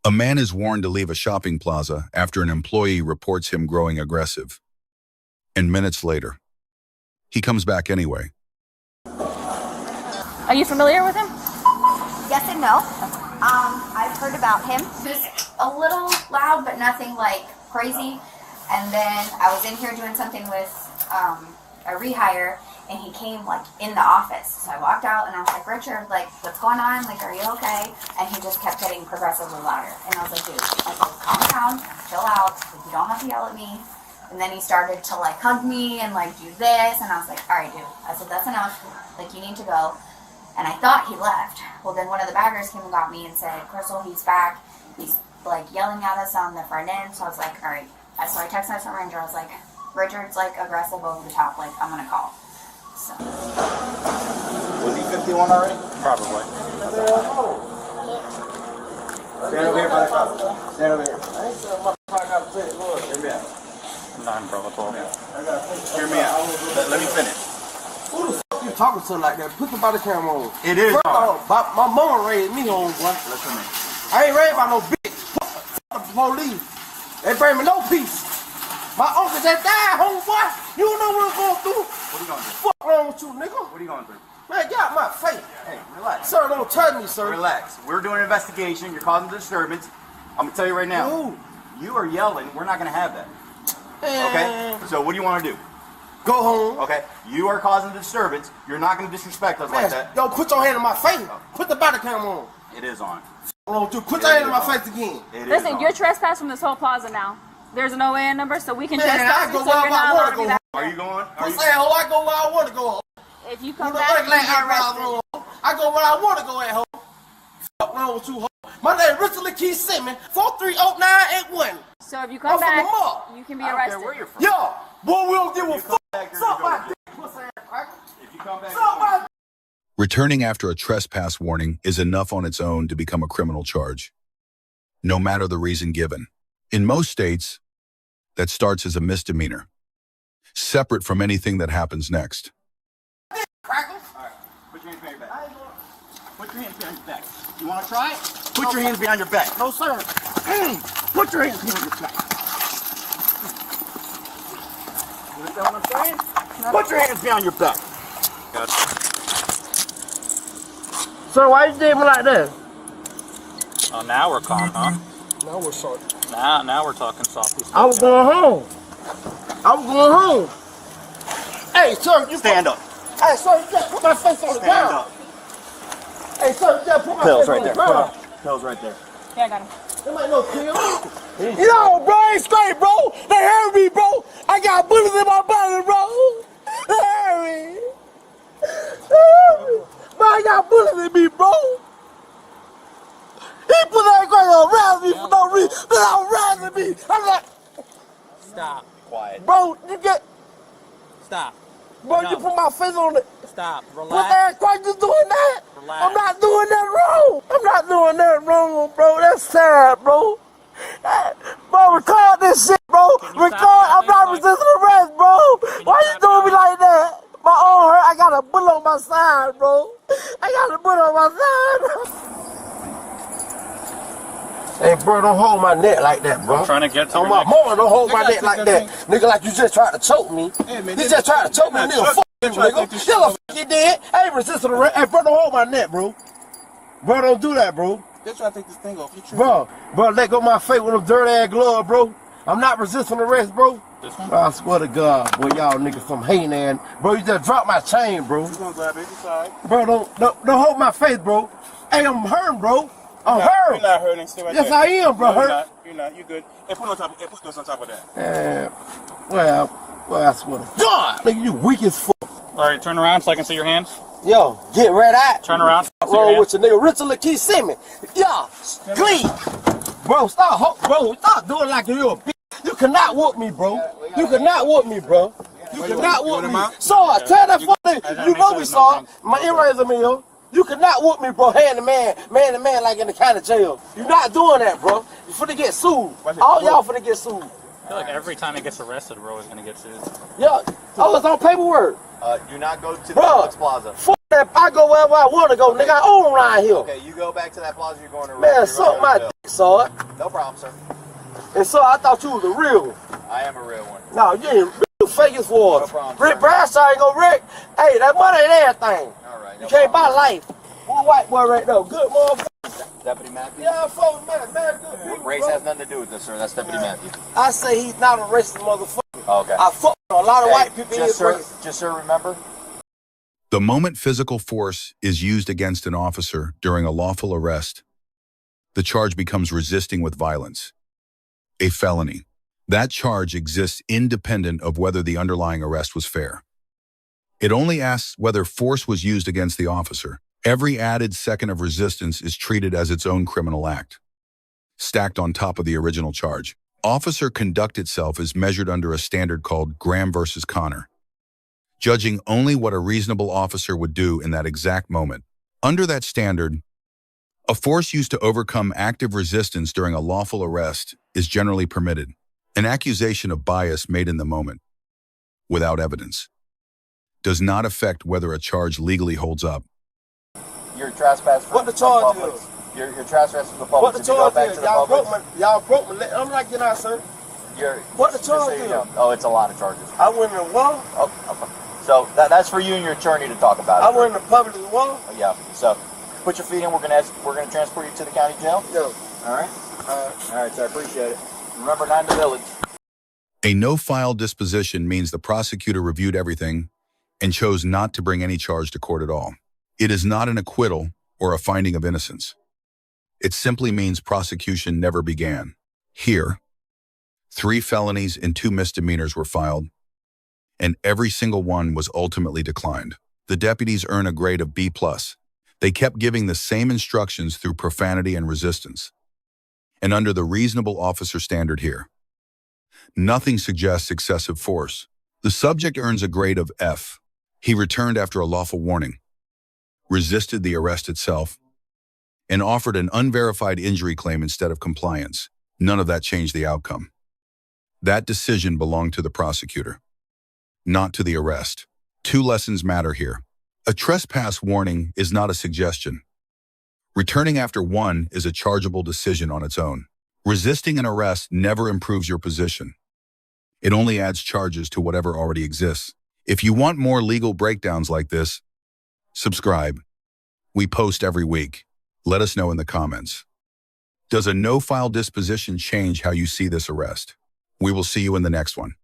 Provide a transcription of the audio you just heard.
A man is warned to leave a shopping plaza after an employee reports him growing aggressive. And minutes later, he comes back anyway. Are you familiar with him? Yes and no. I've heard about him. Just a little loud, but nothing like crazy. And then I was in here doing something with a rehire, and he came like in the office. So I walked out and I was like, Richard, like, what's going on? Like, are you okay? And he just kept getting progressively louder. And I was like, dude, I said, calm down, chill out. Like, you don't have to yell at me. And then he started to like hug me and like do this. And I was like, all right, dude. I said, that's enough. Like, you need to go. And I thought he left. Well, then one of the baggers came and got me and said, Crystal, he's back. He's like yelling at us on the front end. So I was like, all right. So I texted my son Ranger. I was like, Richard's like aggressive over the top. Like, I'm gonna call. So. Was he 51 already? Probably. Stand over here, brother. Stand over here. Nine, brother. 12. Hear me out. Let me finish. Who the fuck you talking to like that? Put the Bodycam on. It is on. My mama raised me on, boy. Listen to me. I ain't raised by no bitch. Fuck the police. They bring me no peace. My uncle just died, homeboy. You don't know what I'm going through. What are you going to do? Fuck wrong with you, nigga? What are you going to do? Man, get out my face. Hey, relax. Sir, don't touch me, sir. Relax. We're doing an investigation. You're causing disturbance. I'm going to tell you right now. Dude. You are yelling. We're not going to have that. Okay? So what do you want to do? Go home. Okay? You are causing disturbance. You're not going to disrespect us like that. Yo, put your hand in my face. Put the Bodycam on. It is on. Wrong with you. Put your hand in my face again. Listen, you're trespassing from this whole plaza now. There's an OAN number, so we can trespass I you, go so where you're not allowed to I do that. Are you going? I go where I want to go home. If you come You know, back, you like get arrested. I go where I want to go at home. Fuck wrong with you, home. My name is Richard Lakeith Simmons, 430-981. So if you come back, you can be I don't arrested. care where you're from. Yo, boy, we don't give a fuck. Suck my dick, pussy ass cracker. If you come back, Suck my Returning after a trespass warning is enough on its own to become a criminal charge, no matter the reason given. In most states, that starts as a misdemeanor, separate from anything that happens next. cracker. All right. Put your hands behind your back. Put your hands behind your back. You want to try it? Put your hands behind your back. No, sir. Put your hands behind your back. You understand what I'm saying? Put your hands behind your back. Got it. Sir, why you did me like that? Oh, now we're calm, huh? No, we're sorry. Now we're talking softly. I was going home. Hey, sir, you Stand up. Hey, sir, you just put my face on the Stand ground. up. Hey, sir, you just put my Pills face right on there. the ground. Pills right there. Yeah, I got him. There might no pill. Yo, bro, I ain't straight, bro. They hurt me, bro. I got bullets in my body, bro. They hurt me. Bro, I got bullets in me, bro. He put that guy around me for no reason. Around me. I'm like, Stop. Quiet. bro, you get, Stop. bro, No. you put my face on it. Stop. Put Relax. that, why you doing that? Relax. I'm not doing that wrong. I'm not doing that wrong, bro. That's sad, bro. Bro, record this shit, bro. you Record. stop I'm not talking? resisting arrest, bro. Why you stop doing me talking? like that? My arm hurt. I got a bullet on my side, bro. I got a bullet on my side. Hey, bro, don't hold my neck like that, bro. I'm trying to get to On your my neck. mama, don't hold my neck like that. Nigga, like you just tried to choke me. You just tried to choke me, nigga. Fuck you, nigga. You fuck you did. I ain't resisting arrest. Hey, bro, don't hold my neck, bro. Bro, don't do that, bro. They're trying to take this thing off. You Bro, let go of my face with them dirty ass gloves, bro. I'm not resisting arrest, bro. This one? Bro, I swear to God, boy, y'all niggas some hating ass. Bro, you just dropped my chain, bro. We're gonna grab it. It's all right. Bro, don't hold my face, bro. Hey, I'm hurting, bro. I'm You're hurting. not hurting. Stay right Yes, there. I am, bro. No, you're Hurt. not. You're not. You're good. Hey, put this on top of that. Well, I swear to God, nigga, you weak as fuck. All right, turn around so I can see your hands. Yo, get red eye. Turn around. So I can see your Roll hands. with your nigga Richard Lakeith Simmons. Yeah, clean. Bro, stop doing like you're a bitch. You cannot whoop me, bro. You cannot whoop me, bro. You cannot whoop me. Saw it. Tell that fuck nigga. You know we saw it. My earrings are me, yo. You cannot whoop me, bro. Hand to man to man, like in the county jail. You're not doing that, bro. You finna get sued. All y'all finna get sued. I feel like every time he gets arrested, bro is gonna get sued. Yo, it's on paperwork. Do not go to the Bro, Publix Plaza. fuck I go wherever I want to go, nigga. I own around here. Okay, you go back to that plaza you're going to. Man, suck my dick, son. No problem, sir. And so I thought you was a real one. I am a real one. No, you ain't real fake as for us. No problem, Rick sir. Bradshaw ain't gonna Rick. Hey, that money ain't everything. All right. You can't buy life. One white boy right there. Good motherfucker. Deputy Matthews? Yeah, folks, man, good people, Race bro. has nothing to do with this, sir. That's Deputy Matthews. I say he's not a racist motherfucker. Okay. I fuck with a lot of white people in just here. sir, remember? The moment physical force is used against an officer during a lawful arrest, the charge becomes resisting with violence, a felony. That charge exists independent of whether the underlying arrest was fair. It only asks whether force was used against the officer. Every added second of resistance is treated as its own criminal act, stacked on top of the original charge. Officer conduct itself is measured under a standard called Graham versus Connor, judging only what a reasonable officer would do in that exact moment. Under that standard, a force used to overcome active resistance during a lawful arrest is generally permitted. An accusation of bias made in the moment, without evidence, does not affect whether a charge legally holds up. You're trespassing. What the charge is? You're trespassing the public. What the Did you go charge back is? to the Y'all public? broke my leg. I'm not getting out, sir. What the just so charge you is? know. Oh, it's a lot of charges. I went in the wall. Oh, okay. So that's for you and your attorney to talk about. I went in the public wall. Yeah. So put your feet in. We're gonna transport you to the county jail. Yo. All right. All right. So I appreciate it. Remember, 9 to village. A no-file disposition means the prosecutor reviewed everything and chose not to bring any charge to court at all. It is not an acquittal or a finding of innocence. It simply means prosecution never began. Here, 3 felonies and 2 misdemeanors were filed, and every single one was ultimately declined. The deputies earn a grade of B+. They kept giving the same instructions through profanity and resistance. And under the reasonable officer standard here, nothing suggests excessive force. The subject earns a grade of F. He returned after a lawful warning, resisted the arrest itself, and offered an unverified injury claim instead of compliance. None of that changed the outcome. That decision belonged to the prosecutor, not to the arrest. 2 lessons matter here. A trespass warning is not a suggestion. Returning after one is a chargeable decision on its own. Resisting an arrest never improves your position. It only adds charges to whatever already exists. If you want more legal breakdowns like this, subscribe. We post every week. Let us know in the comments. Does a no-file disposition change how you see this arrest? We will see you in the next one.